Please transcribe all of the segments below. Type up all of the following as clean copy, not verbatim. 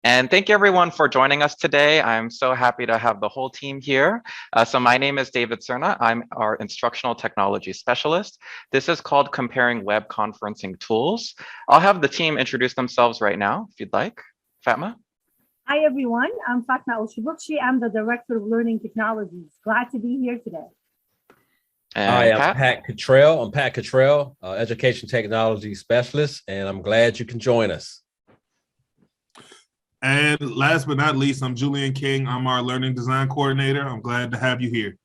And thank you everyone for joining us today. I'm so happy to have the whole team here. So my name is David Cerna. I'm our instructional technology specialist. This is called Comparing Web Conferencing Tools. I'll have the team introduce themselves right now, if you'd like. Fatma? Hi, everyone. I'm Fatma Al-Shibukshi. I'm the Director of Learning Technologies. Glad to be here today. And Hi, I'm Pat Cottrell. Education Technology Specialist, and I'm glad you can join us. And last but not least, I'm Julian King. I'm our Learning Design Coordinator. I'm glad to have you here.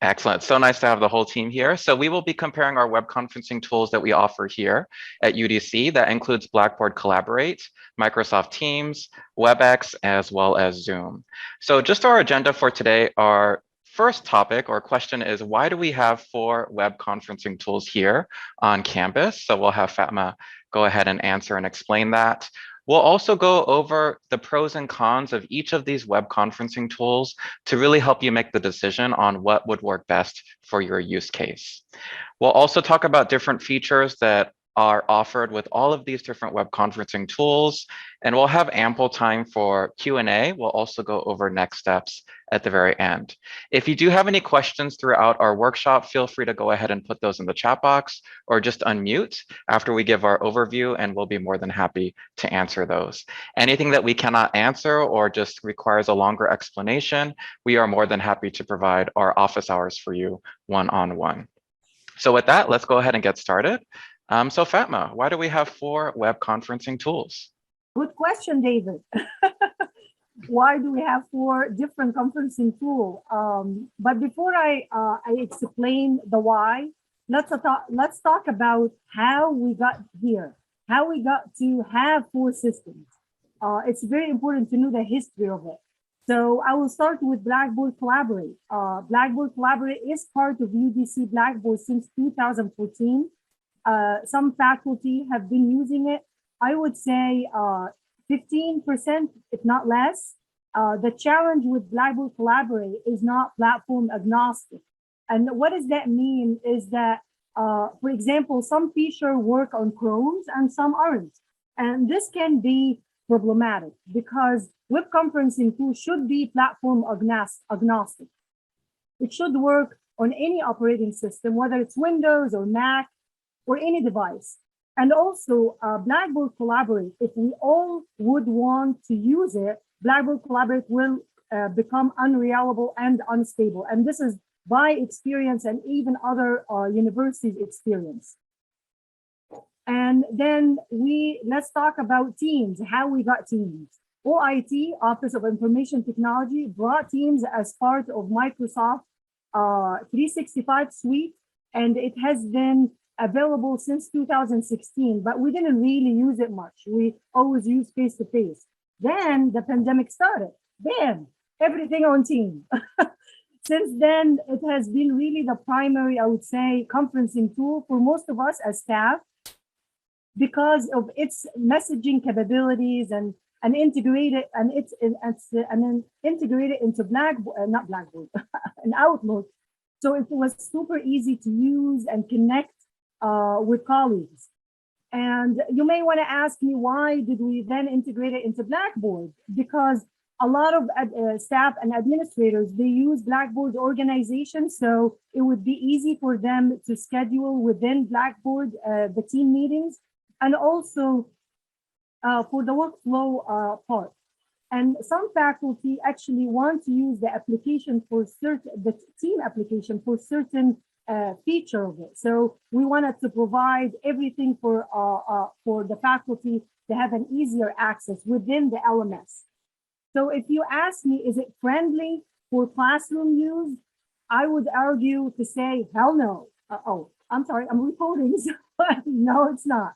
Excellent. So nice to have the whole team here. So we will be comparing our web conferencing tools that we offer here at UDC. That includes Blackboard Collaborate, Microsoft Teams, Webex, as well as Zoom. So just our agenda for today, our first topic or question is, why do we have 4 web conferencing tools here on campus? So we'll have Fatma go ahead and answer and explain that. We'll also go over the pros and cons of each of these web conferencing tools to really help you make the decision on what would work best for your use case. We'll also talk about different features that are offered with all of these different web conferencing tools, and we'll have ample time for Q&A. We'll also go over next steps at the very end. If you do have any questions throughout our workshop, feel free to go ahead and put those in the chat box or just unmute after we give our overview, and we'll be more than happy to answer those. Anything that we cannot answer or just requires a longer explanation, we are more than happy to provide our office hours for you one-on-one. So with that, let's go ahead and get started. So Fatma, why do we have 4 web conferencing tools? Good question, David. Why do we have 4 different conferencing tools? But before I explain the why, let's talk about how we got here, how we got to have 4 systems. It's very important to know the history of it. So I will start with Blackboard Collaborate. Blackboard Collaborate is part of UDC Blackboard since 2014. Some faculty have been using it. I would say 15%, if not less. The challenge with Blackboard Collaborate is not platform agnostic. And what does that mean is that, for example, some features work on Chromes and some aren't. And this can be problematic because web conferencing tools should be platform agnostic. It should work on any operating system, whether it's Windows or Mac, or any device. And also Blackboard Collaborate, if we all would want to use it, Blackboard Collaborate will become unreliable and unstable. And this is by experience and even other universities' experience. And then let's talk about Teams, how we got Teams. OIT, Office of Information Technology, brought Teams as part of Microsoft 365 suite, and it has been available since 2016, but we didn't really use it much. We always use face-to-face. Then the pandemic started. Bam, everything on Teams. Since then, it has been really the primary, I would say, conferencing tool for most of us as staff because of its messaging capabilities and integrated into Blackboard, and Outlook. So it was super easy to use and connect with colleagues. And you may want to ask me, why did we then integrate it into Blackboard? Because a lot of staff and administrators, they use Blackboard organization, so it would be easy for them to schedule within Blackboard the team meetings, and also for the workflow part. And some faculty actually want to use the application for the team application for certain feature of it. So we wanted to provide everything for the faculty to have an easier access within the LMS. So if you ask me, is it friendly for classroom use? I would argue to say, hell no. Oh, I'm sorry, I'm recording. So no, it's not.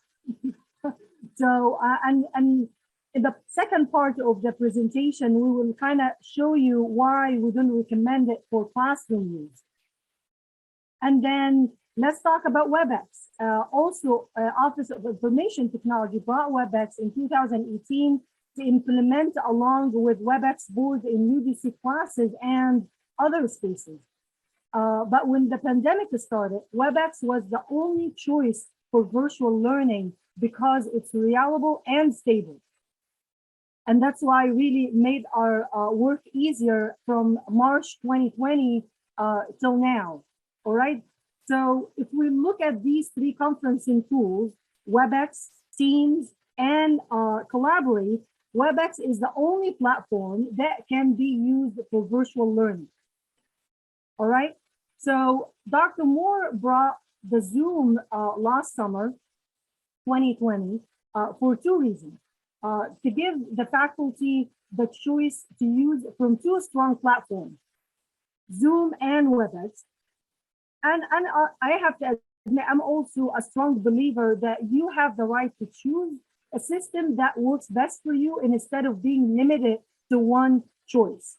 So, and in the second part of the presentation, we will kind of show you why we don't recommend it for classroom use. And then let's talk about Webex. Office of Information Technology brought Webex in 2018 to implement along with Webex board in UDC classes and other spaces. But when the pandemic started, Webex was the only choice for virtual learning because it's reliable and stable. And that's why really made our work easier from March 2020 till now, all right? So if we look at these three conferencing tools, Webex, Teams, and Collaborate, Webex is the only platform that can be used for virtual learning, all right? So Dr. Moore brought the Zoom last summer, 2020, for two reasons. To give the faculty the choice to use from two strong platforms, Zoom and Webex. And I have to admit, I'm also a strong believer that you have the right to choose a system that works best for you, and instead of being limited to one choice.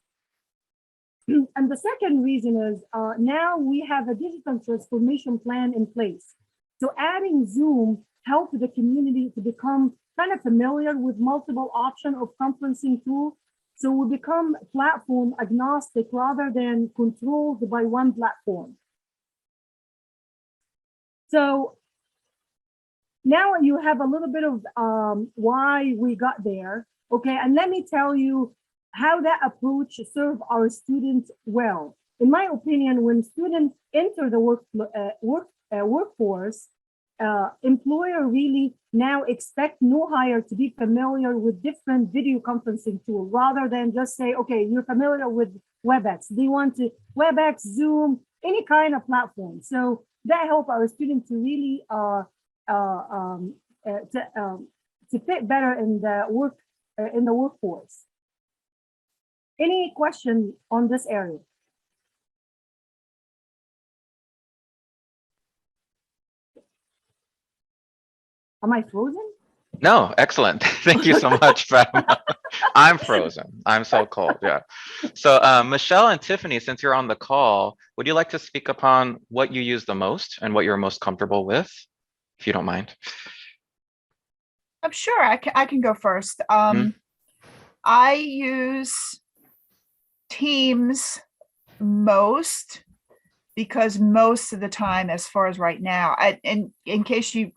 And the second reason is now we have a digital transformation plan in place. So adding Zoom helped the community to become kind of familiar with multiple options of conferencing tools. So we become platform agnostic rather than controlled by one platform. So now you have a little bit of why we got there. Okay, and let me tell you how that approach serves our students well. In my opinion, when students enter the workforce, employer really now expect new hire to be familiar with different video conferencing tools rather than just say, okay, you're familiar with Webex. They want to Webex, Zoom, any kind of platform. So that help our students to really to fit better in the workforce. Any question on this area? Am I frozen? No, excellent. Thank you so much, Fatima. I'm frozen. I'm so cold. Yeah. So Michelle and Tiffany, since you're on the call, would you like to speak upon what you use the most and what you're most comfortable with, if you don't mind? I'm sure I can go first. I use Teams most because most of the time, as far as right now, and in case you,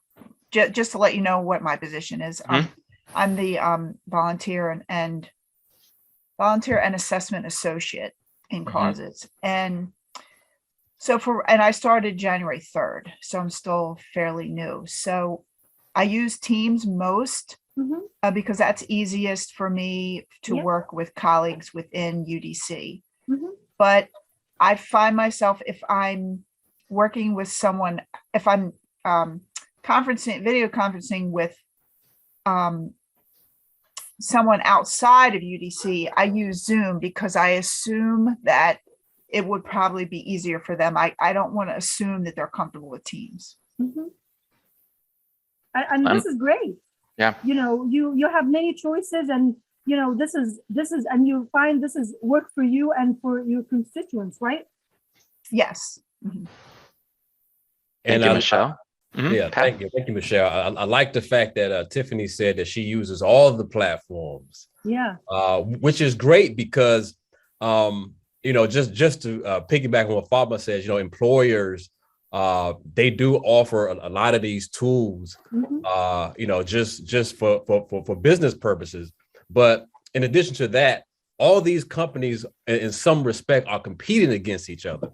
just to let you know what my position is, I'm the volunteer and assessment associate in causes. And so I started January 3rd, so I'm still fairly new. So I use Teams most because that's easiest for me to work with colleagues within UDC. But I find myself, if I'm working with someone, if I'm video conferencing with someone outside of UDC, I use Zoom because I assume that it would probably be easier for them. I don't want to assume that they're comfortable with Teams. And this is great. Yeah. You know, you have many choices, and you know, this is and you find this is work for you and for your constituents, right? Yes. Thank you, Michelle. Yeah, thank you, Michelle. I like the fact that Tiffany said that she uses all of the platforms. Yeah. Which is great because, you know, just to piggyback on what Fatma says, you know, employers, they do offer a lot of these tools, you know, just for business purposes. But in addition to that, all these companies, in some respect, are competing against each other.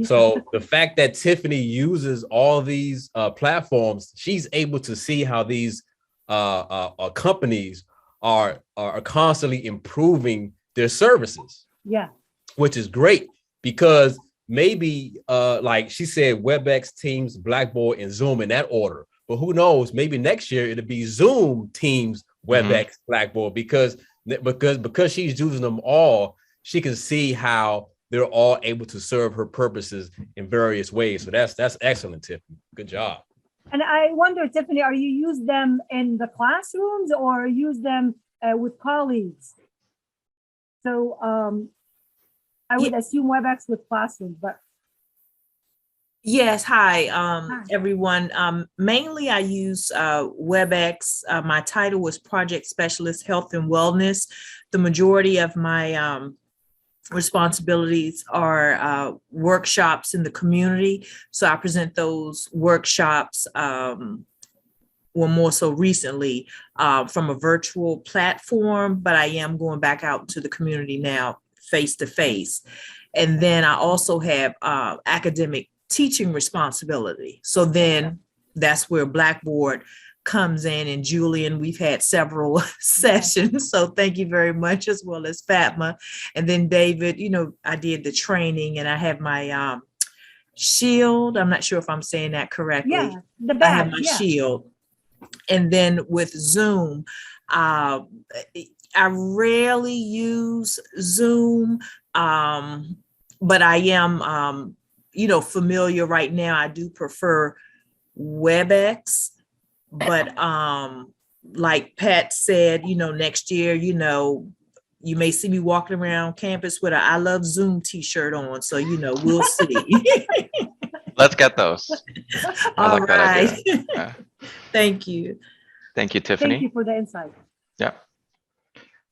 So the fact that Tiffany uses all these platforms, she's able to see how these companies are constantly improving their services. Yeah, which is great because maybe like she said, Webex, Teams, Blackboard, and Zoom in that order. But who knows? Maybe next year it'll be Zoom, Teams, Webex, Blackboard, because she's using them all. She can see how they're all able to serve her purposes in various ways. So that's excellent, Tiffany. Good job. And I wonder, Tiffany, are you use them in the classrooms or use them with colleagues? So I would assume Webex with classrooms, but. Yes, hi, everyone. Mainly I use Webex. My title was Project Specialist Health and Wellness. The majority of my responsibilities are workshops in the community. So I present those workshops well, more so recently, from a virtual platform, but I am going back out to the community now face to face. And then I also have academic teaching responsibility. So then that's where Blackboard comes in. And Julian, we've had several sessions. So thank you very much, as well as Fatma. And then David, you know, I did the training and I have my shield. I'm not sure if I'm saying that correctly. Yeah, the badge, I have my shield. And then with Zoom, I rarely use Zoom, but I am, you know, familiar right now. I do prefer Webex, but like Pat said, you know, next year, you know, you may see me walking around campus with a I love Zoom t-shirt on. So, you know, we'll see. Let's get those. I like that idea. Yeah. Thank you. Thank you, Tiffany. Thank you for the insight. Yeah.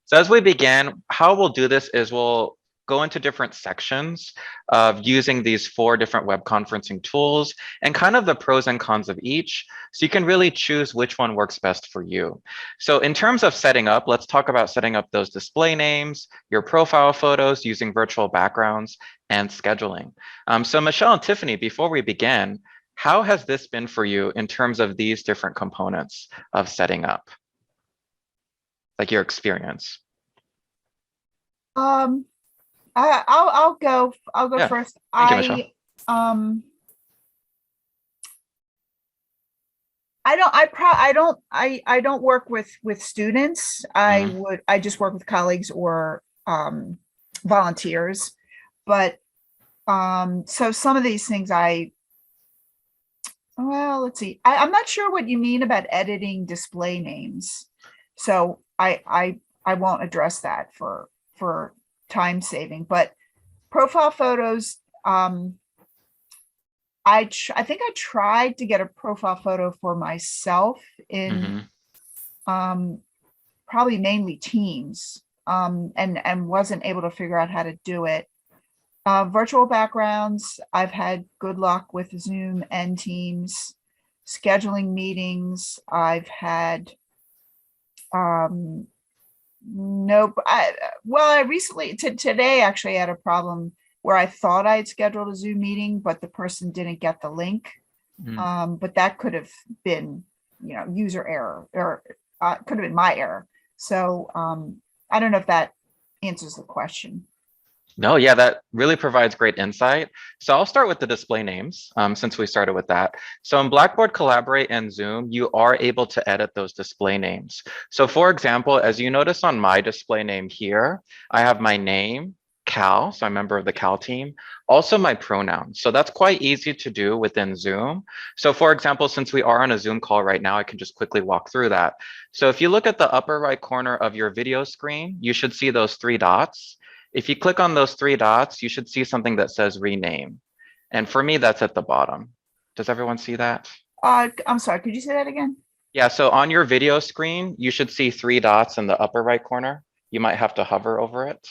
So as we begin, how we'll do this is we'll go into different sections of using these 4 different web conferencing tools and kind of the pros and cons of each. So you can really choose which one works best for you. So in terms of setting up, let's talk about setting up those display names, your profile photos using virtual backgrounds, and scheduling. So Michelle and Tiffany, before we begin, how has this been for you in terms of these different components of setting up? Like your experience? I'll go first. Thank you, Michelle. I don't work with students. I just work with colleagues or volunteers. But so some of these things let's see. I'm not sure what you mean about editing display names. So I won't address that for time saving, but profile photos, I think I tried to get a profile photo for myself in probably mainly Teams, and wasn't able to figure out how to do it. Virtual backgrounds, I've had good luck with Zoom and Teams. Scheduling meetings, I've had nope. I recently today actually had a problem where I thought I had scheduled a Zoom meeting, but the person didn't get the link. But that could have been, you know, user error, or could have been my error. So I don't know if that answers the question. No, yeah, that really provides great insight. So I'll start with the display names, since we started with that. So in Blackboard Collaborate and Zoom, you are able to edit those display names. So for example, as you notice on my display name here, I have my name, C.A.L, so I'm a member of the C.A.L team, also my pronouns. So that's quite easy to do within Zoom. So for example, since we are on a Zoom call right now, I can just quickly walk through that. So if you look at the upper right corner of your video screen, you should see those 3 dots. If you click on those 3 dots, you should see something that says rename. And for me, that's at the bottom. Does everyone see that? I'm sorry, could you say that again? Yeah, so on your video screen, you should see 3 dots in the upper right corner. You might have to hover over it.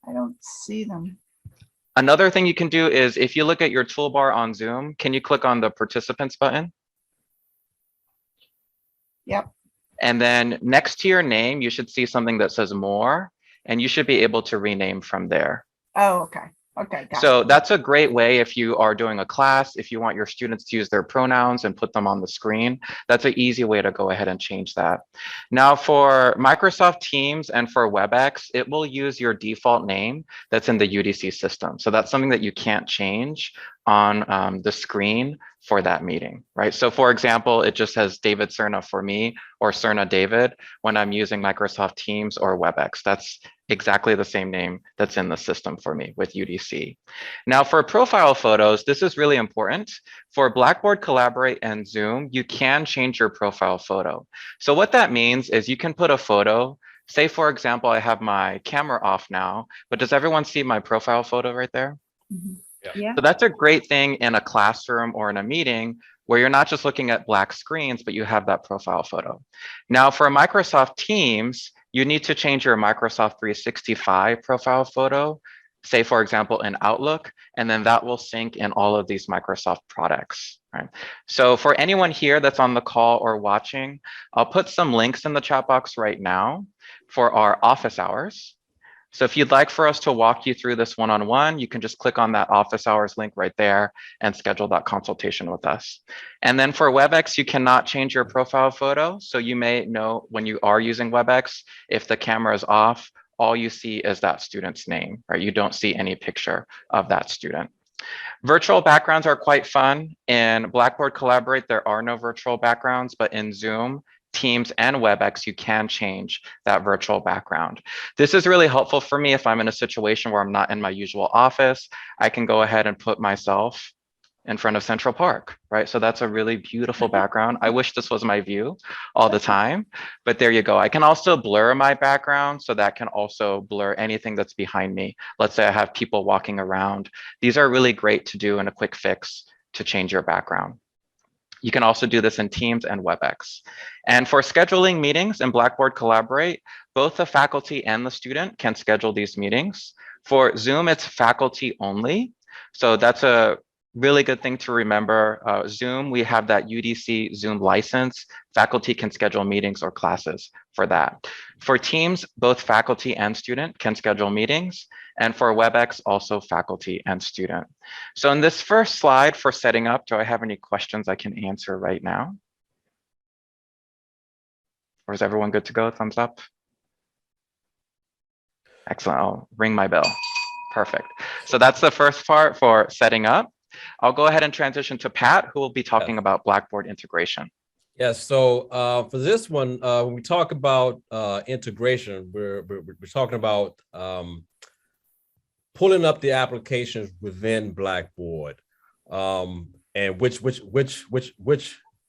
I don't see them. Another thing you can do is if you look at your toolbar on Zoom, can you click on the participants button? Yep. And then next to your name, you should see something that says more, and you should be able to rename from there. Oh, okay. Okay, got So it. that's a great way if you are doing a class, if you want your students to use their pronouns and put them on the screen, that's an easy way to go ahead and change that. Now for Microsoft Teams and for Webex, it will use your default name that's in the UDC system. So that's something that you can't change on the screen for that meeting, right? So for example, it just says David Cerna for me or Cerna David when I'm using Microsoft Teams or Webex. That's exactly the same name that's in the system for me with UDC. Now for profile photos, this is really important. For Blackboard Collaborate and Zoom, you can change your profile photo. So what that means is you can put a photo, say for example, I have my camera off now, but does everyone see my profile photo right there? Mm-hmm. Yeah. So that's a great thing in a classroom or in a meeting where you're not just looking at black screens, but you have that profile photo. Now for Microsoft Teams, you need to change your Microsoft 365 profile photo say, for example, in Outlook, and then that will sync in all of these Microsoft products, right? So for anyone here that's on the call or watching, I'll put some links in the chat box right now for our office hours. So if you'd like for us to walk you through this one-on-one, you can just click on that office hours link right there and schedule that consultation with us. And then for WebEx, you cannot change your profile photo. So you may know when you are using WebEx, if the camera is off, all you see is that student's name, right? You don't see any picture of that student. Virtual backgrounds are quite fun. In Blackboard Collaborate, there are no virtual backgrounds, but in Zoom, Teams, and WebEx, you can change that virtual background. This is really helpful for me if I'm in a situation where I'm not in my usual office. I can go ahead and put myself in front of Central Park, right? So that's a really beautiful background. I wish this was my view all the time, but there you go. I can also blur my background, so that can also blur anything that's behind me. Let's say I have people walking around. These are really great to do in a quick fix to change your background. You can also do this in Teams and WebEx. And for scheduling meetings in Blackboard Collaborate, both the faculty and the student can schedule these meetings. For Zoom, it's faculty only. So that's a really good thing to remember. Zoom, we have that UDC Zoom license. Faculty can schedule meetings or classes for that. For Teams, both faculty and student can schedule meetings. And for WebEx, also faculty and student. So in this first slide for setting up, do I have any questions I can answer right now? Or is everyone good to go? Thumbs up. Excellent, I'll ring my bell. Perfect. So that's the first part for setting up. I'll go ahead and transition to Pat, who will be talking about Blackboard integration. Yes, so for this one, when we talk about integration, we're talking about pulling up the applications within Blackboard, and which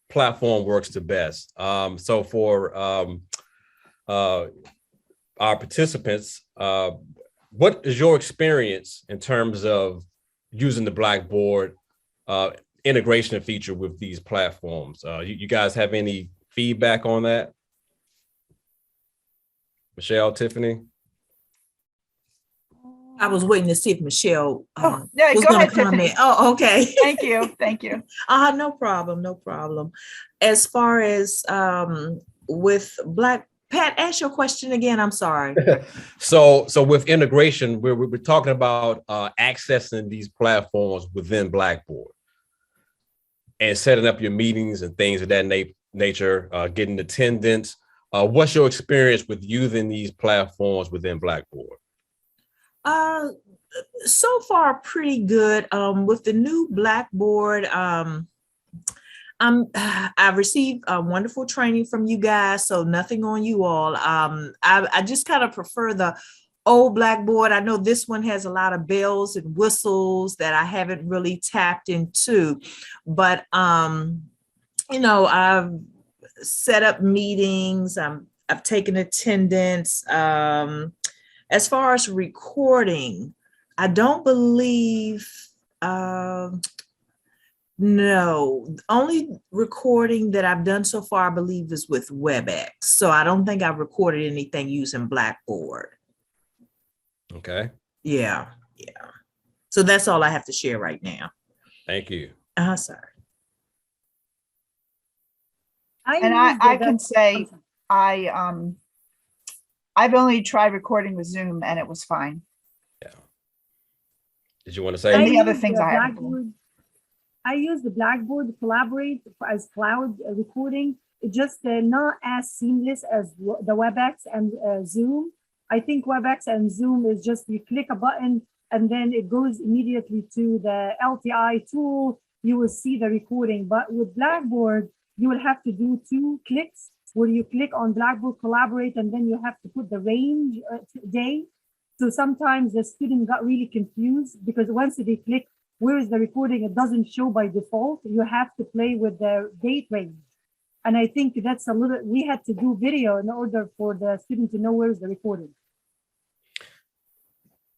platform works the best. So for our participants, what is your experience in terms of using the Blackboard integration feature with these platforms? You guys have any feedback on that? Michelle, Tiffany? I was waiting to see if Michelle Yeah, was go going ahead, to comment. Tiffany. Oh, okay. Thank you. Thank you. No problem. No problem. As far as with Pat, ask your question again. I'm sorry. So with integration, we're talking about accessing these platforms within Blackboard and setting up your meetings and things of that nature, getting attendance. What's your experience with using these platforms within Blackboard? So far, pretty good. With the new Blackboard, I've received wonderful training from you guys, so nothing on you all. I just kind of prefer the old Blackboard. I know this one has a lot of bells and whistles that I haven't really tapped into, but you know, I've set up meetings. I've taken attendance. As far as recording, I don't believe, no, only recording that I've done so far, I believe, is with WebEx. So I don't think I've recorded anything using Blackboard. Okay. Yeah. So that's all I have to share right now. Thank you. Sorry. I can say I've only tried recording with Zoom and it was fine. Yeah. Did you want to say? And the other things I use the Blackboard Collaborate as cloud recording. It's just not as seamless as the WebEx and Zoom. I think WebEx and Zoom is just you click a button and then it goes immediately to the LTI tool. You will see the recording. But with Blackboard, you will have to do 2 clicks where you click on Blackboard Collaborate and then you have to put the range day. So sometimes the student got really confused because once they click, where is the recording? It doesn't show by default. You have to play with the date range. And I think that's a little, we had to do video in order for the student to know where is the recording.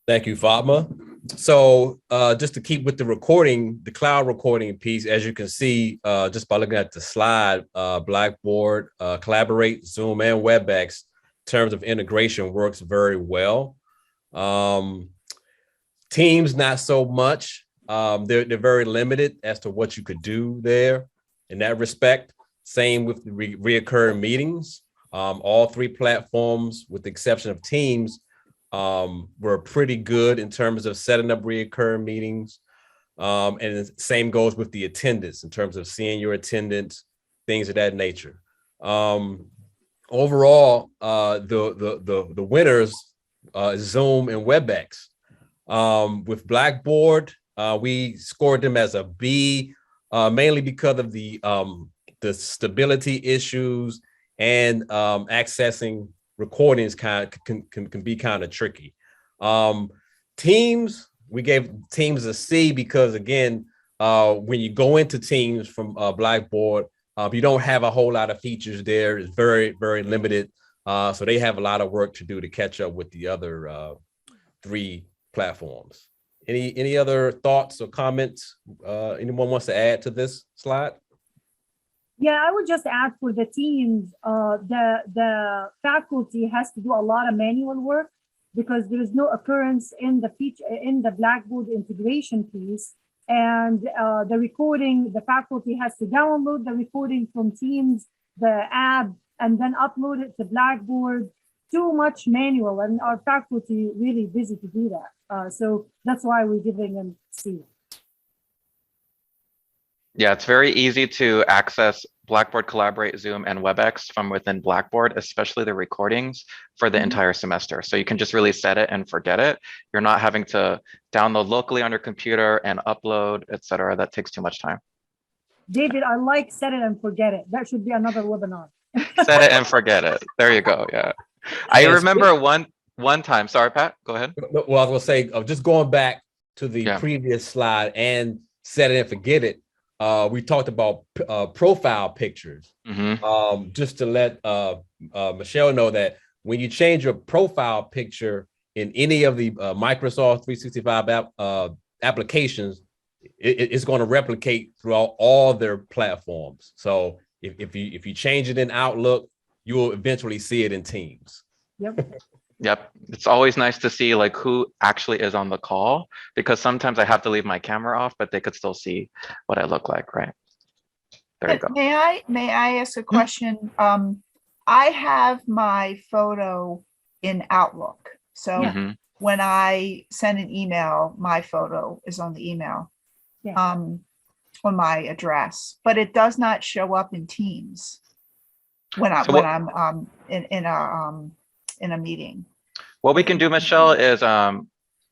Thank you, Fatma. So just to keep with the recording, the cloud recording piece, as you can see, just by looking at the slide, Blackboard, Collaborate, Zoom, and WebEx, in terms of integration, works very well. Teams, not so much. They're very limited as to what you could do there in that respect. Same with the reoccurring meetings. All three platforms, with the exception of Teams, were pretty good in terms of setting up reoccurring meetings. And the same goes with the attendance in terms of seeing your attendance, things of that nature. Overall, the winners, Zoom and Webex. With Blackboard, we scored them as a B, mainly because of the stability issues and accessing recordings can be kind of tricky. Teams, we gave Teams a C because, again, when you go into Teams from Blackboard, you don't have a whole lot of features there. It's very, very limited. So they have a lot of work to do to catch up with the other three platforms. Any other thoughts or comments anyone wants to add to this slide? Yeah, I would just add for the teams, the faculty has to do a lot of manual work because there is no occurrence in the feature in the Blackboard integration piece. And the recording, the faculty has to download the recording from Teams, the app, and then upload it to Blackboard. Too much manual, and our faculty really busy to do that. So that's why we're giving them C. Yeah, it's very easy to access Blackboard, Collaborate, Zoom, and Webex from within Blackboard, especially the recordings for the entire semester. So you can just really set it and forget it. You're not having to download locally on your computer and upload, etc. That takes too much time. David, I like set it and forget it. That should be another webinar. Set it and forget it. There you go. Yeah. I remember one time. Sorry, Pat, go ahead. Well, I was gonna say, just going back to the previous slide and set it and forget it. We talked about profile pictures. Just to let Michelle know that when you change your profile picture in any of the Microsoft 365 applications, it's going to replicate throughout all their platforms. So if you change it in Outlook, you will eventually see it in Teams. Yep. It's always nice to see like who actually is on the call, because sometimes I have to leave my camera off, but they could still see what I look like, right? There you go. May I ask a question? I have my photo in Outlook. So when I send an email, my photo is on the email, on my address, but it does not show up in Teams when I'm in a meeting. What we can do, Michelle, is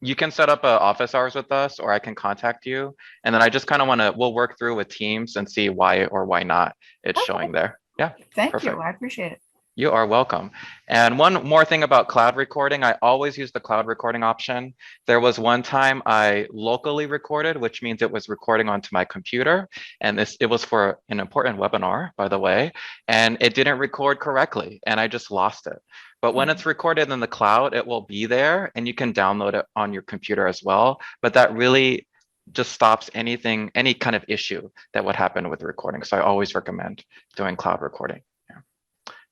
you can set up office hours with us, or I can contact you, and then I just kind of we'll work through with Teams and see why or why not it's showing there. Yeah. Thank you. I appreciate it. You are welcome. And one more thing about cloud recording, I always use the cloud recording option. There was one time I locally recorded, which means it was recording onto my computer. And it was for an important webinar, by the way, and it didn't record correctly and I just lost it. But when it's recorded in the cloud, it will be there and you can download it on your computer as well. But that really just stops any kind of issue that would happen with recording. So I always recommend doing cloud recording.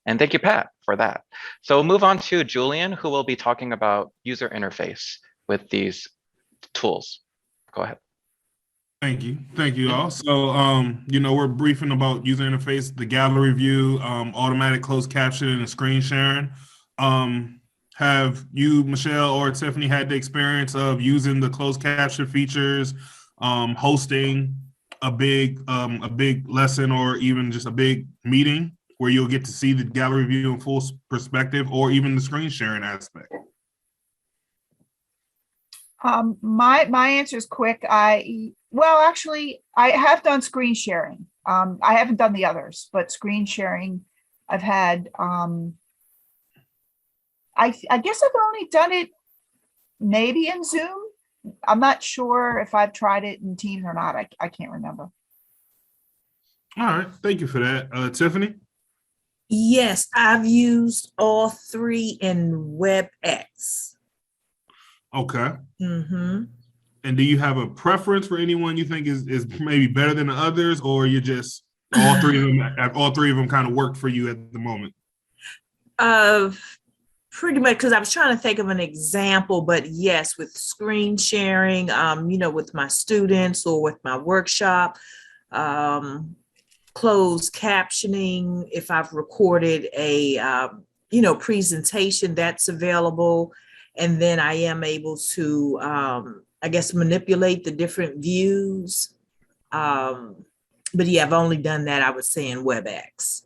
And thank you, Pat, for that. So we'll move on to Julian, who will be talking about user interface with these tools. Go ahead. Thank you all. So, we're briefing about user interface, the gallery view, automatic closed captioning and screen sharing. Have you, Michelle or Tiffany, had the experience of using the closed caption features, hosting a big lesson or even just a big meeting where you'll get to see the gallery view in full perspective, or even the screen sharing aspect? My answer is quick. Actually, I have done screen sharing. I haven't done the others, but screen sharing I've had. I guess I've only done it maybe in Zoom. I'm not sure if I've tried it in Teams or not. I can't remember. All right, thank you for that. Tiffany? Yes, I've used all three in WebEx. Okay. And do you have a preference for anyone you think is maybe better than the others, or you just all three of them kind of worked for you at the moment? pretty much, because I was trying to think of an example, but yes, with screen sharing, with my students or with my workshop, closed captioning, if I've recorded a, presentation, that's available. And then I am able to, manipulate the different views. But yeah, I've only done that, I would say, in Webex.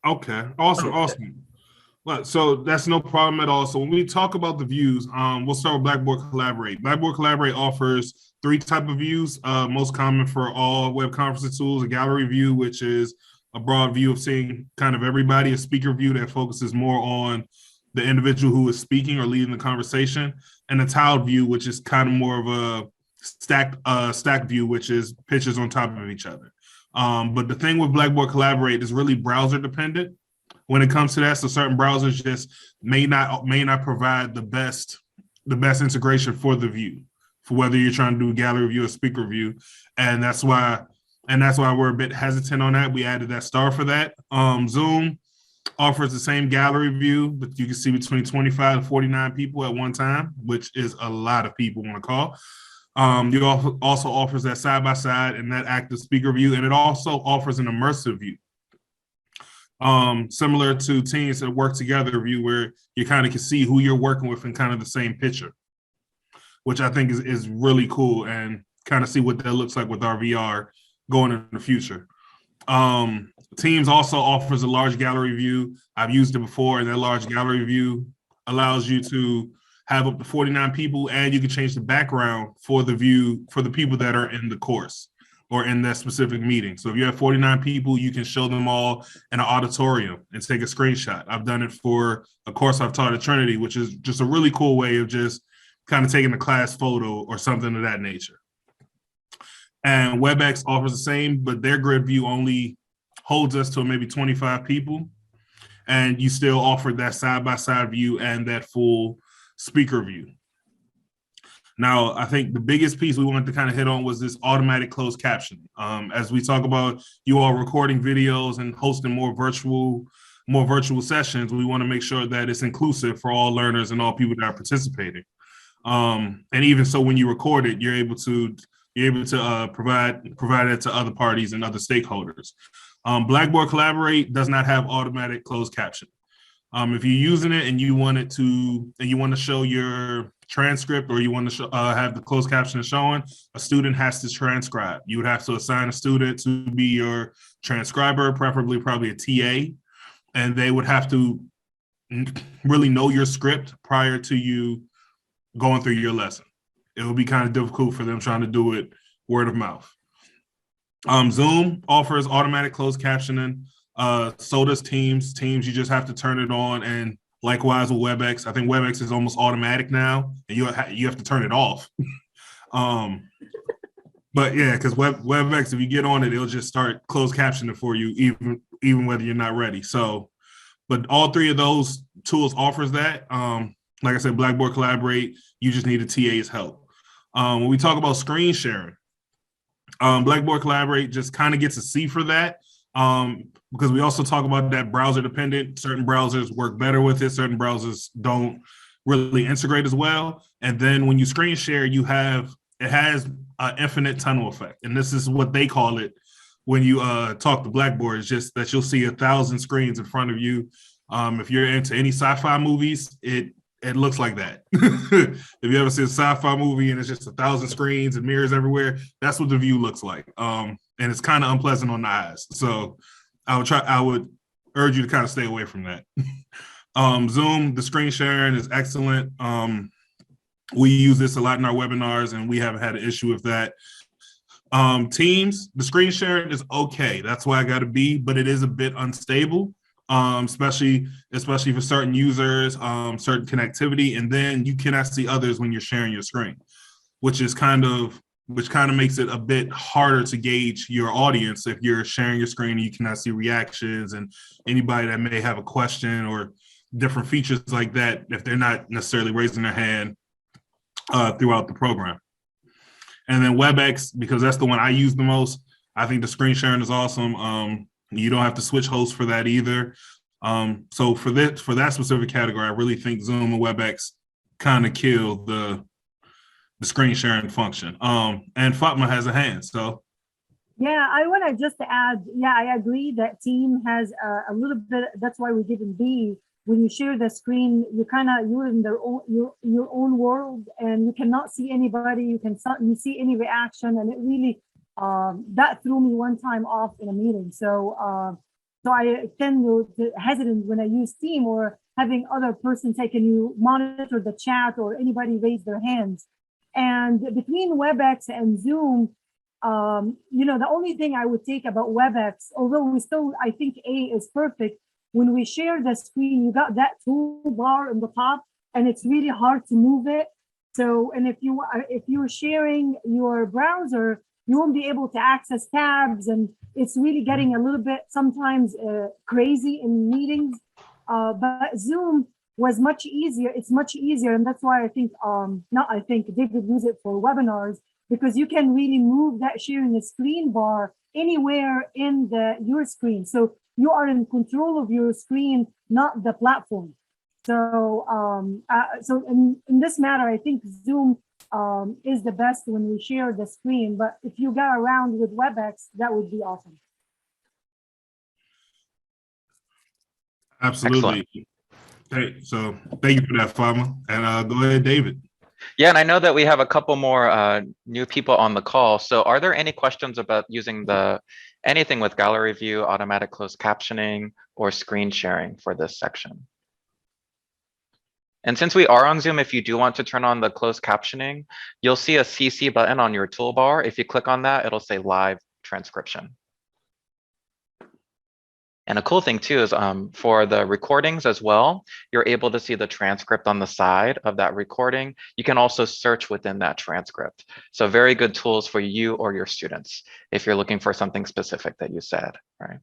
Okay, awesome, awesome. Well, so that's no problem at all. So when we talk about the views, we'll start with Blackboard Collaborate. Blackboard Collaborate offers 3 types of views. Most common for all web conferencing tools: a gallery view, which is a broad view of seeing kind of everybody; a speaker view that focuses more on the individual who is speaking or leading the conversation; and a tiled view, which is kind of more of a stacked view, which is pictures on top of each other. But the thing with Blackboard Collaborate is really browser dependent when it comes to that. So certain browsers just may not provide the best integration for the view, for whether you're trying to do a gallery view or speaker view. And that's why we're a bit hesitant on that. We added that star for that. Zoom offers the same gallery view, but you can see between 25 and 49 people at one time, which is a lot of people on a call. You also offers that side-by-side and that active speaker view, and it also offers an immersive view. Similar to Teams that work together view, where you kind of can see who you're working with in kind of the same picture, which I think is really cool, and kind of see what that looks like with our VR going in the future. Teams also offers a large gallery view. I've used it before, and that large gallery view allows you to have up to 49 people, and you can change the background for the view for the people that are in the course or in that specific meeting. So if you have 49 people, you can show them all in an auditorium and take a screenshot. I've done it for a course I've taught at Trinity, which is just a really cool way of just kind of taking a class photo or something of that nature. And Webex offers the same, but their grid view only holds us to maybe 25 people. And you still offer that side-by-side view and that full speaker view. Now, I think the biggest piece we wanted to kind of hit on was this automatic closed captioning. As we talk about you all recording videos and hosting more virtual sessions, we want to make sure that it's inclusive for all learners and all people that are participating. And even so, when you record it, you're able to provide it to other parties and other stakeholders. Blackboard Collaborate does not have automatic closed caption. If you're using it and you want to show your transcript, or you want to have the closed caption showing, a student has to transcribe. You would have to assign a student to be your transcriber, probably a TA, and they would have to really know your script prior to you going through your lesson. It would be kind of difficult for them trying to do it word of mouth. Zoom offers automatic closed captioning. So does Teams. Teams, you just have to turn it on, and likewise with Webex. I think Webex is almost automatic now, and you have to turn it off. But yeah, because Webex, if you get on it, it'll just start closed captioning for you, even whether you're not ready. So, but all 3 of those tools offers that. Like I said, Blackboard Collaborate, you just need a TA's help. When we talk about screen sharing, Blackboard Collaborate just kind of gets a C for that. Because we also talk about that browser dependent. Certain browsers work better with it. Certain browsers don't really integrate as well. And then when you screen share, it has an infinite tunnel effect. And this is what they call it when you talk to Blackboard. It's just that you'll see 1,000 screens in front of you. If you're into any sci-fi movies, it looks like that. If you ever see a sci-fi movie and it's just 1,000 screens and mirrors everywhere, that's what the view looks like. And it's kind of unpleasant on the eyes. So I would urge you to kind of stay away from that. Zoom, the screen sharing is excellent. We use this a lot in our webinars, and we haven't had an issue with that. Teams, the screen sharing is okay. That's why I got a B, but it is a bit unstable, especially for certain users, certain connectivity, and then you cannot see others when you're sharing your screen, which kind of makes it a bit harder to gauge your audience. If you're sharing your screen, you cannot see reactions and anybody that may have a question or different features like that if they're not necessarily raising their hand throughout the program. And then Webex, because that's the one I use the most, I think the screen sharing is awesome. You don't have to switch hosts for that either. So for that specific category, I really think Zoom and WebEx kind of kill the screen sharing function. And Fatma has a hand, so. Yeah, I want to just add, yeah, I agree that team has a little bit, that's why we didn't B. When you share the screen, you're in your own world, and you cannot see anybody, you see any reaction, and it really, that threw me one time off in a meeting. So I tend to hesitant when I use team or having other person say, can you monitor the chat, or anybody raise their hands. And between WebEx and Zoom, the only thing I would take about WebEx, although I think A is perfect. When we share the screen, you got that toolbar on the top, and it's really hard to move it. So, and if you're sharing your browser, you won't be able to access tabs, and it's really getting a little bit sometimes crazy in meetings. But Zoom was much easier. It's much easier, and that's why I think David used it for webinars, because you can really move that sharing the screen bar anywhere in your screen. So you are in control of your screen, not the platform. So so in this matter, I think Zoom is the best when we share the screen. But if you got around with WebEx, that would be awesome. Absolutely. Hey, so thank you for that, Fatma. And go ahead, David. Yeah, and I know that we have a couple more new people on the call. So are there any questions about using anything with gallery view, automatic closed captioning, or screen sharing for this section? And since we are on Zoom, if you do want to turn on the closed captioning, you'll see a CC button on your toolbar. If you click on that, it'll say live transcription. And a cool thing too is for the recordings as well, you're able to see the transcript on the side of that recording. You can also search within that transcript. So very good tools for you or your students if you're looking for something specific that you said, right?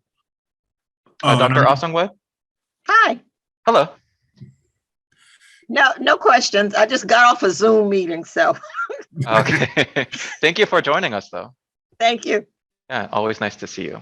Dr. Osungwe? Hi. Hello. No questions. I just got off a Zoom meeting, so. Okay. Thank you for joining us though. Thank you. Yeah, always nice to see you.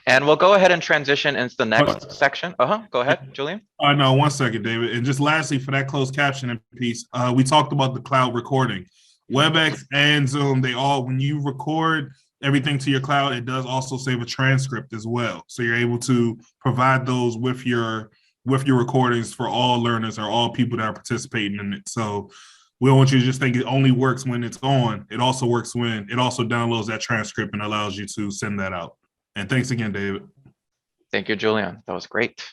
And we'll go ahead and transition into the next section. Go ahead, Julian. No, 1 second, David. And just lastly, for that closed captioning piece, we talked about the cloud recording. WebEx and Zoom, when you record everything to your cloud, it does also save a transcript as well. So you're able to provide those with your recordings for all learners or all people that are participating in it. So we don't want you to just think it only works when it's on. It also works when it also downloads that transcript and allows you to send that out. And thanks again, David. Thank you, Julian. That was great.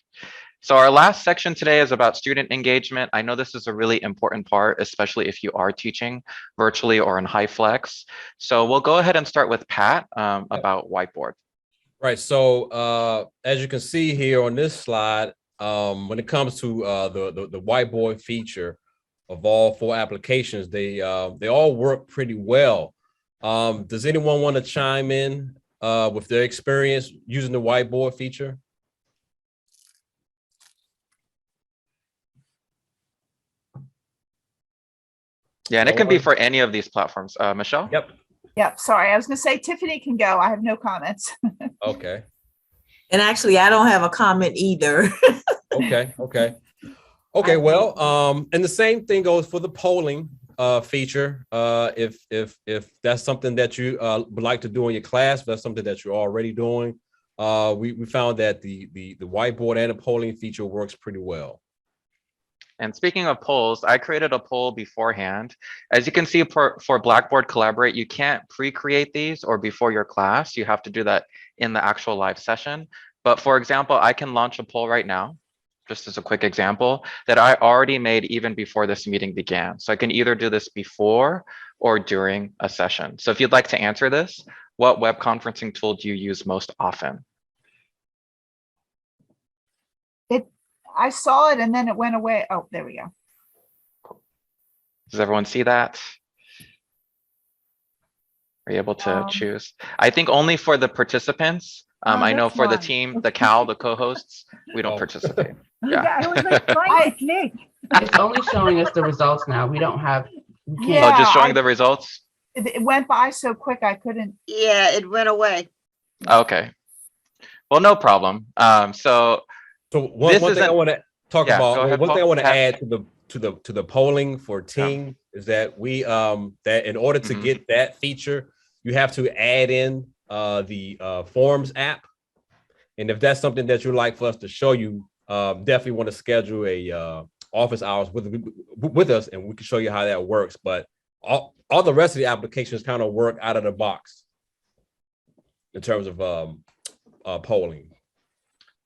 So our last section today is about student engagement. I know this is a really important part, especially if you are teaching virtually or in HyFlex. So we'll go ahead and start with Pat about Whiteboard. Right. So as you can see here on this slide, when it comes to the Whiteboard feature of all 4 applications, they all work pretty well. Does anyone want to chime in with their experience using the Whiteboard feature? Yeah, and it can be for any of these platforms. Michelle? Yep. Sorry, I was going to say Tiffany can go. I have no comments. Okay. And actually, I don't have a comment either. Okay. Well, and the same thing goes for the polling feature. If that's something that you would like to do in your class, if that's something that you're already doing, we found that the Whiteboard and the polling feature works pretty well. And speaking of polls, I created a poll beforehand. As you can see for Blackboard Collaborate, you can't pre-create these or before your class. You have to do that in the actual live session. But for example, I can launch a poll right now, just as a quick example, that I already made even before this meeting began. So I can either do this before or during a session. So if you'd like to answer this, what web conferencing tool do you use most often? I saw it and then it went away. Oh, there we go. Does everyone see that? Are you able to choose? I think only for the participants. I know for the team, the C.A.L, the co-hosts, we don't participate. Yeah, I was like trying to click. It's only showing us the results now. We don't have. Oh, just showing the results? It went by so quick I couldn't. Yeah, it went away. Okay. Well, no problem. So So one thing I want to talk about, go ahead, one thing I want to Pat. add to the polling for team is that we that in order to get that feature, you have to add in the Forms app. And if that's something that you'd like for us to show you, definitely want to schedule a office hours with us, and we can show you how that works. But all the rest of the applications kind of work out of the box in terms of polling.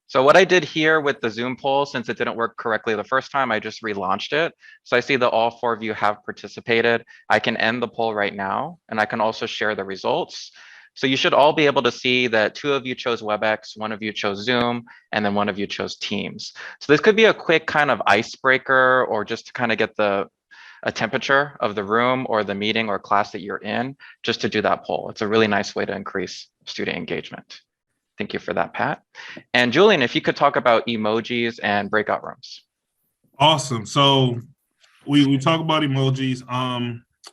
So what I did here with the Zoom poll, since it didn't work correctly the first time, I just relaunched it. So I see that all 4 of you have participated. I can end the poll right now, and I can also share the results. So you should all be able to see that 2 of you chose WebEx, 1 of you chose Zoom, and then 1 of you chose Teams. So this could be a quick kind of icebreaker, or just to kind of get a temperature of the room or the meeting or class that you're in, just to do that poll. It's a really nice way to increase student engagement. Thank you for that, Pat. And Julian, if you could talk about emojis and breakout rooms. Awesome. So we talk about emojis.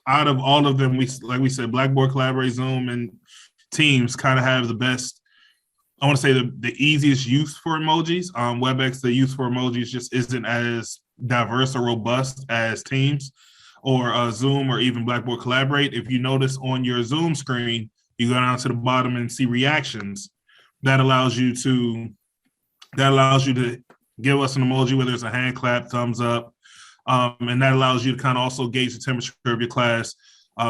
Out of all of them, like we said, Blackboard, Collaborate, Zoom, and Teams kind of have the best, I want to say the easiest use for emojis. WebEx, the use for emojis just isn't as diverse or robust as Teams or Zoom or even Blackboard Collaborate. If you notice on your Zoom screen, you go down to the bottom and see reactions. That allows you to give us an emoji, whether it's a hand clap, thumbs up, and that allows you to kind of also gauge the temperature of your class,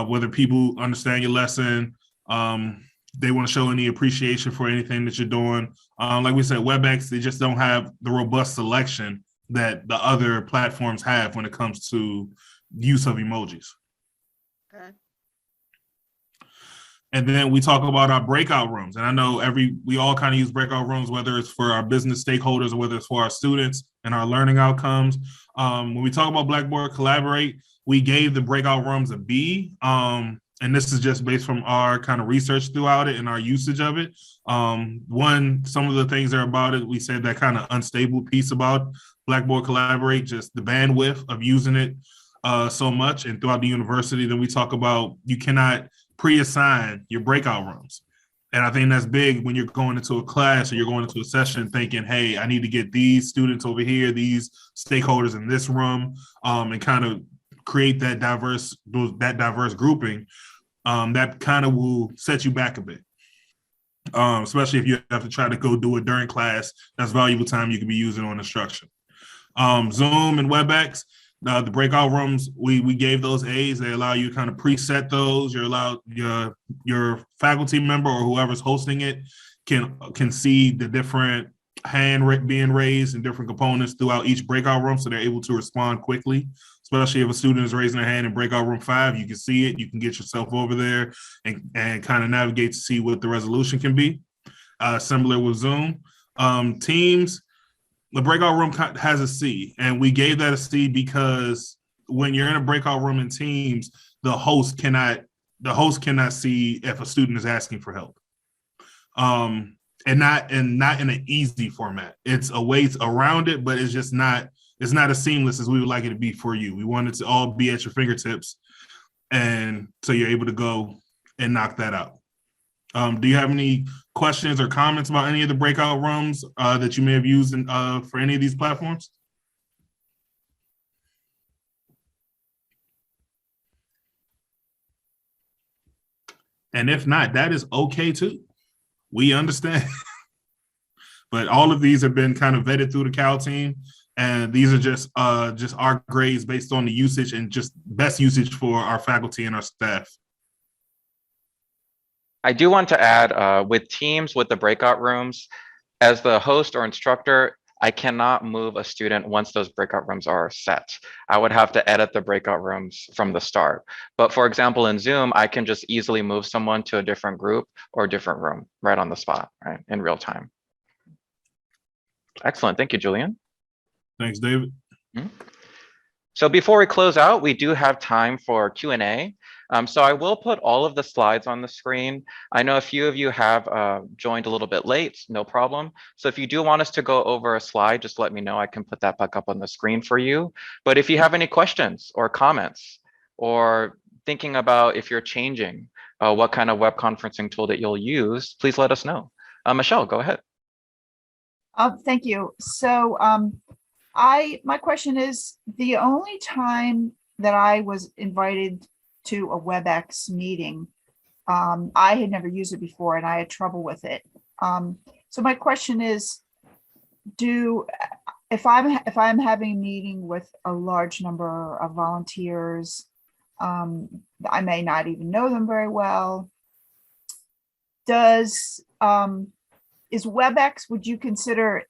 whether people understand your lesson, they want to show any appreciation for anything that you're doing. Like we said, WebEx, they just don't have the robust selection that the other platforms have when it comes to use of emojis. Okay. And then we talk about our breakout rooms. And I know we all kind of use breakout rooms, whether it's for our business stakeholders or whether it's for our students and our learning outcomes. When we talk about Blackboard Collaborate, we gave the breakout rooms a B. And this is just based from our kind of research throughout it and our usage of it. Some of the things that are about it, we said that kind of unstable piece about Blackboard Collaborate, just the bandwidth of using it so much and throughout the university. Then we talk about you cannot pre-assign your breakout rooms. And I think that's big when you're going into a class or you're going into a session thinking, hey, I need to get these students over here, these stakeholders in this room, and kind of create that diverse grouping. That kind of will set you back a bit. Especially if you have to try to go do it during class. That's valuable time you can be using on instruction. Zoom and WebEx, the breakout rooms, we gave those A's. They allow you to kind of preset those. You're allowed your faculty member or whoever's hosting it can see the different hand being raised and different components throughout each breakout room, so they're able to respond quickly. Especially if a student is raising their hand in breakout room 5, you can see it. You can get yourself over there and kind of navigate to see what the resolution can be. Similar with Zoom. Teams, the breakout room has a C, and we gave that a C because when you're in a breakout room in Teams, the host cannot see if a student is asking for help. And not in an easy format. It's a way around it, but it's not as seamless as we would like it to be for you. We want it to all be at your fingertips, and so you're able to go and knock that out. Do you have any questions or comments about any of the breakout rooms that you may have used for any of these platforms? And if not, that is okay too. We understand. But all of these have been kind of vetted through the C.A.L team. And these are just our grades based on the usage and just best usage for our faculty and our staff. I do want to add with Teams, with the breakout rooms, as the host or instructor, I cannot move a student once those breakout rooms are set. I would have to edit the breakout rooms from the start. But for example, in Zoom, I can just easily move someone to a different group or different room right on the spot, right, in real time. Excellent. Thank you, Julian. Thanks, David. So before we close out, we do have time for Q&A. So I will put all of the slides on the screen. I know a few of you have joined a little bit late, no problem. So if you do want us to go over a slide, just let me know. I can put that back up on the screen for you. But if you have any questions or comments or thinking about if you're changing what kind of web conferencing tool that you'll use, please let us know. Michelle, go ahead. Thank you. So my question is, the only time that I was invited to a WebEx meeting, I had never used it before and I had trouble with it. So my question is, if I'm having a meeting with a large number of volunteers, I may not even know them very well. Is WebEx, would you consider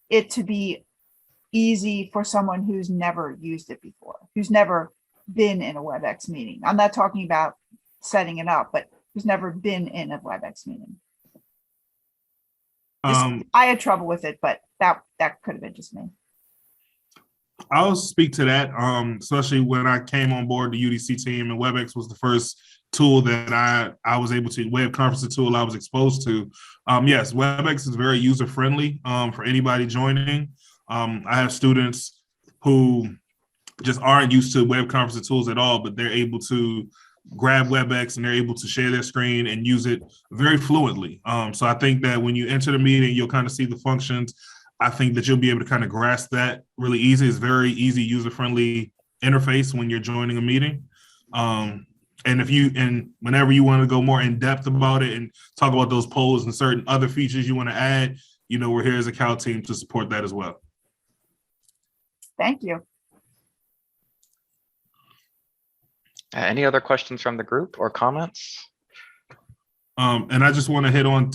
it to be easy for someone who's never used it before, who's never been in a WebEx meeting? I'm not talking about setting it up, but who's never been in a WebEx meeting. I had trouble with it, but that could have been just me. I'll speak to that, especially when I came on board the UDC team, and WebEx was the first tool that I was able to, web conferencing tool I was exposed to. Yes, WebEx is very user-friendly for anybody joining. I have students who just aren't used to web conferencing tools at all, but they're able to grab WebEx and they're able to share their screen and use it very fluently. So I think that when you enter the meeting, you'll kind of see the functions. I think that you'll be able to kind of grasp that really easy. It's very easy, user-friendly interface when you're joining a meeting. And whenever you want to go more in depth about it and talk about those polls and certain other features you want to add, we're here as a C.A.L team to support that as well. Thank you. Any other questions from the group or comments? And I just want to hit on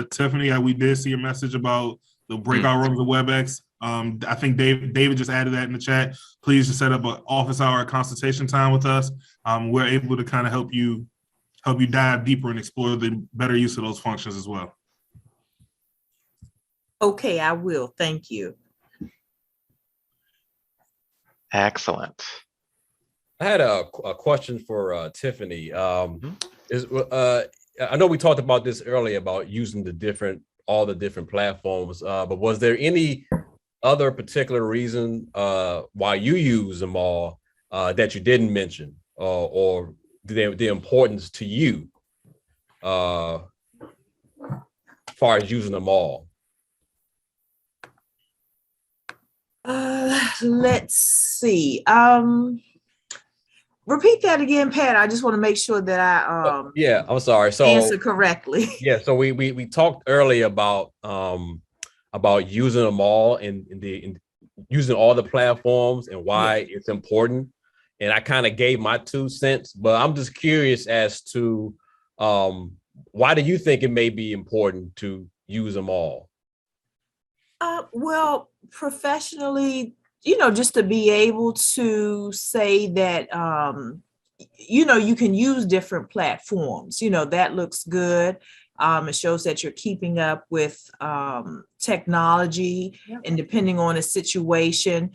Tiffany. We did see a message about the breakout rooms of WebEx. I think David just added that in the chat. Please just set up an office hour consultation time with us. We're able to kind of help you dive deeper and explore the better use of those functions as well. Okay, I will. Thank you. Excellent. I had a question for Tiffany. I know we talked about this earlier about using all the different platforms, but was there any other particular reason why you use them all that you didn't mention, or the importance to you as far as using them all? Let's see. Repeat that again, Pat. I just want to make sure that I yeah, I'm sorry. So answer correctly. Yeah, so we talked earlier about using them all and using all the platforms and why it's important. And I kind of gave my 2 cents, but I'm just curious as to why do you think it may be important to use them all? Well, professionally, just to be able to say that, you can use different platforms, that looks good. It shows that you're keeping up with technology, and depending on a situation,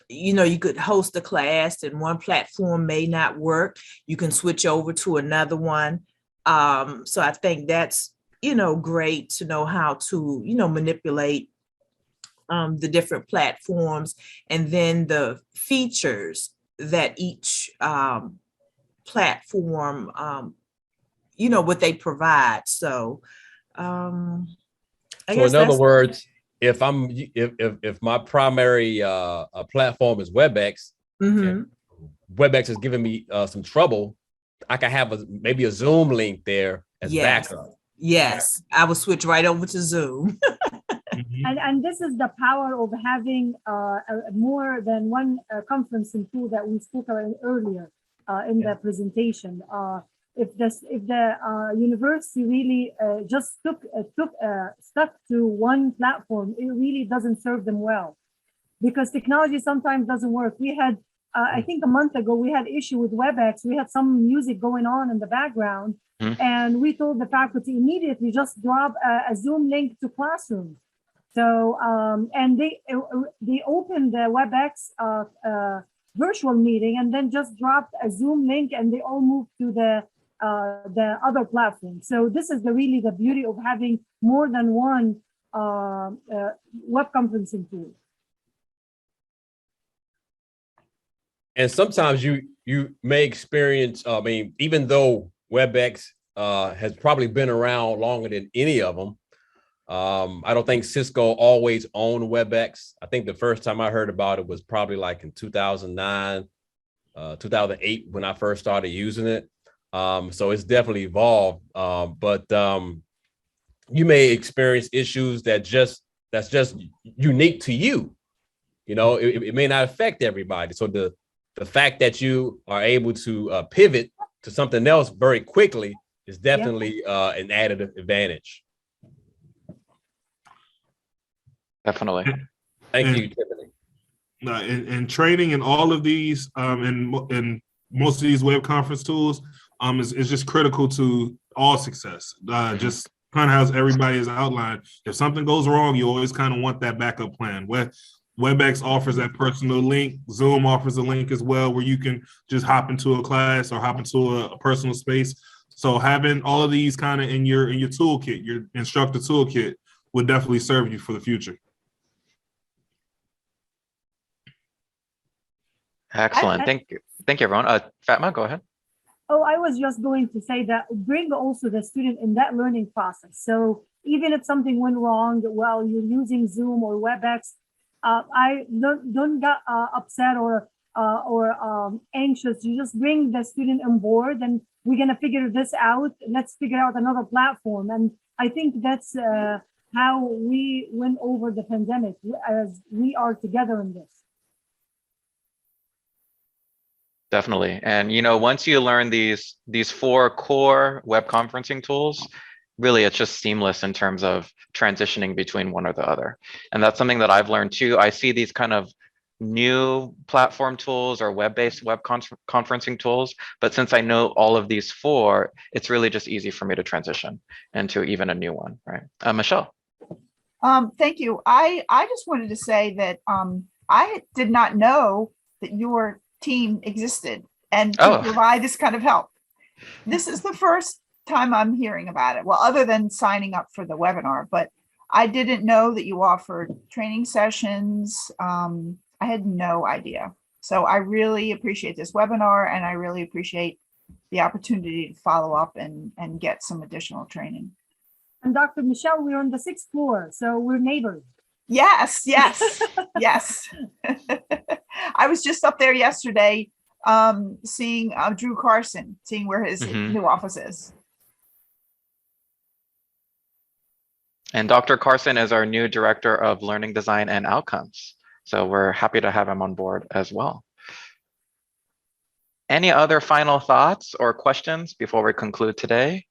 you could host a class and one platform may not work. You can switch over to another one. So I think that's, great to know how to, manipulate the different platforms, and then the features that each platform, what they provide. So, in other words, if my primary platform is WebEx, WebEx is giving me some trouble, I can have maybe a Zoom link there as backup. Yes, I will switch right over to Zoom. And this is the power of having more than one conferencing tool that we spoke about earlier in the presentation. If the university really just stuck to one platform, it really doesn't serve them well, because technology sometimes doesn't work. We had, I think a month ago, we had issue with WebEx. We had some music going on in the background, and we told the faculty immediately just drop a Zoom link to Classroom. So, and they opened the WebEx virtual meeting and then just dropped a Zoom link, and they all moved to the other platform. So this is really the beauty of having more than one web conferencing tool. And sometimes you may experience, even though WebEx has probably been around longer than any of them, I don't think Cisco always owned Webex. I think the first time I heard about it was probably like in 2009, 2008 when I first started using it. So it's definitely evolved. But you may experience issues that's just unique to you. You know, it may not affect everybody. So the fact that you are able to pivot to something else very quickly is definitely an added advantage. Definitely. Thank you, Tiffany. And training in all of these and most of these web conference tools is just critical to all success. Just kind of how everybody is outlined. If something goes wrong, you always kind of want that backup plan. Webex offers that personal link. Zoom offers a link as well where you can just hop into a class or hop into a personal space. So having all of these kind of in your toolkit, your instructor toolkit, would definitely serve you for the future. Excellent. Thank you. Thank you, everyone. Fatma, go ahead. Oh, I was just going to say that bring also the student in that learning process. So even if something went wrong while you're using Zoom or Webex, I don't get upset or anxious. You just bring the student on board, and we're gonna figure this out. Let's figure out another platform. And I think that's how we went over the pandemic, as we are together in this. Definitely. And, you know, once you learn these 4 core web conferencing tools, really it's just seamless in terms of transitioning between one or the other. And that's something that I've learned too. I see these kind of new platform tools or web-based conferencing tools, but since I know all of these 4, it's really just easy for me to transition into even a new one, right? Michelle. Thank you. I just wanted to say that I did not know that your team existed and to provide this kind of help. This is the first time I'm hearing about it. Well, other than signing up for the webinar, but I didn't know that you offered training sessions. I had no idea. So I really appreciate this webinar, and I really appreciate the opportunity to follow up and get some additional training. And Dr. Michelle, we're on the 6th floor, so we're neighbors. Yes, yes, yes. I was just up there yesterday seeing Drew Carson, seeing where his new office is. And Dr. Carson is our new Director of Learning Design and Outcomes. So we're happy to have him on board as well. Any other final thoughts or questions before we conclude today?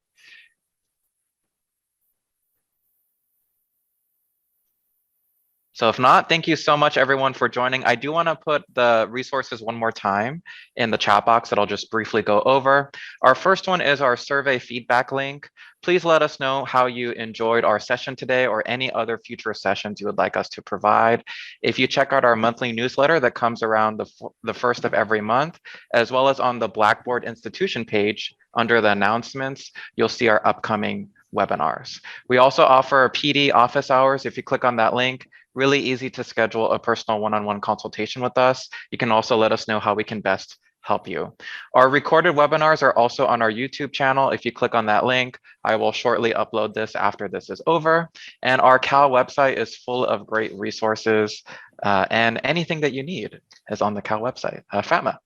So if not, thank you so much everyone for joining. I do want to put the resources one more time in the chat box that I'll just briefly go over. Our first one is our survey feedback link. Please let us know how you enjoyed our session today or any other future sessions you would like us to provide. If you check out our monthly newsletter that comes around the first of every month, as well as on the Blackboard institution page under the announcements, you'll see our upcoming webinars. We also offer PD office hours. If you click on that link, really easy to schedule a personal one-on-one consultation with us. You can also let us know how we can best help you. Our recorded webinars are also on our YouTube channel. If you click on that link, I will shortly upload this after this is over. And our CAL website is full of great resources, and anything that you need is on the CAL website. Fatma.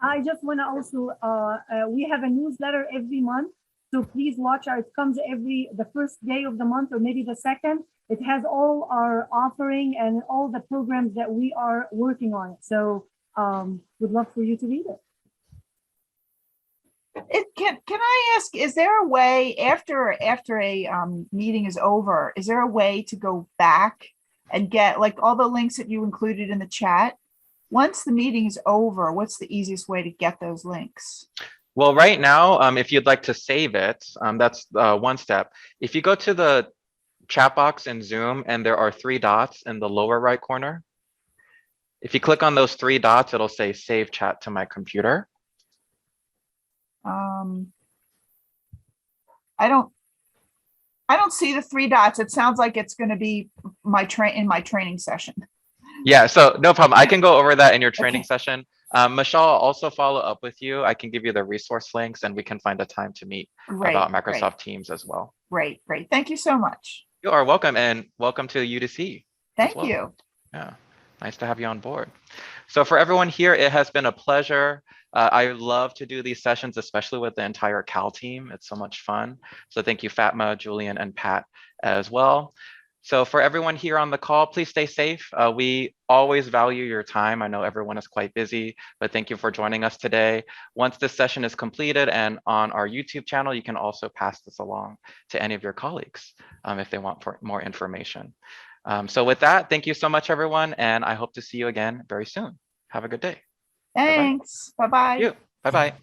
I just want to also, we have a newsletter every month. So please watch out. It comes the first day of the month or maybe the second. It has all our offering and all the programs that we are working on. So we'd love for you to read it. Can I ask, is there a way after a meeting is over, is there a way to go back and get like all the links that you included in the chat? Once the meeting is over, what's the easiest way to get those links? Well, right now, if you'd like to save it, that's one step. If you go to the chat box in Zoom and there are 3 dots in the lower right corner, if you click on those 3 dots, it'll say save chat to my computer. I don't see the 3 dots. It sounds like it's going to be in my training session. Yeah, so no problem. I can go over that in your training session. Michelle, I'll also follow up with you. I can give you the resource links and we can find a time to meet about Microsoft Teams as well. Great. Thank you so much. You are welcome, and welcome to UDC. Thank well. you. Yeah, nice to have you on board. So for everyone here, it has been a pleasure. I love to do these sessions, especially with the entire CAL team. It's so much fun. So thank you, Fatma, Julian, and Pat as well. So for everyone here on the call, please stay safe. We always value your time. I know everyone is quite busy, but thank you for joining us today. Once this session is completed and on our YouTube channel, you can also pass this along to any of your colleagues if they want more information. So with that, thank you so much, everyone, and I hope to see you again very soon. Have a good day. Thanks. Bye-bye. Bye-bye.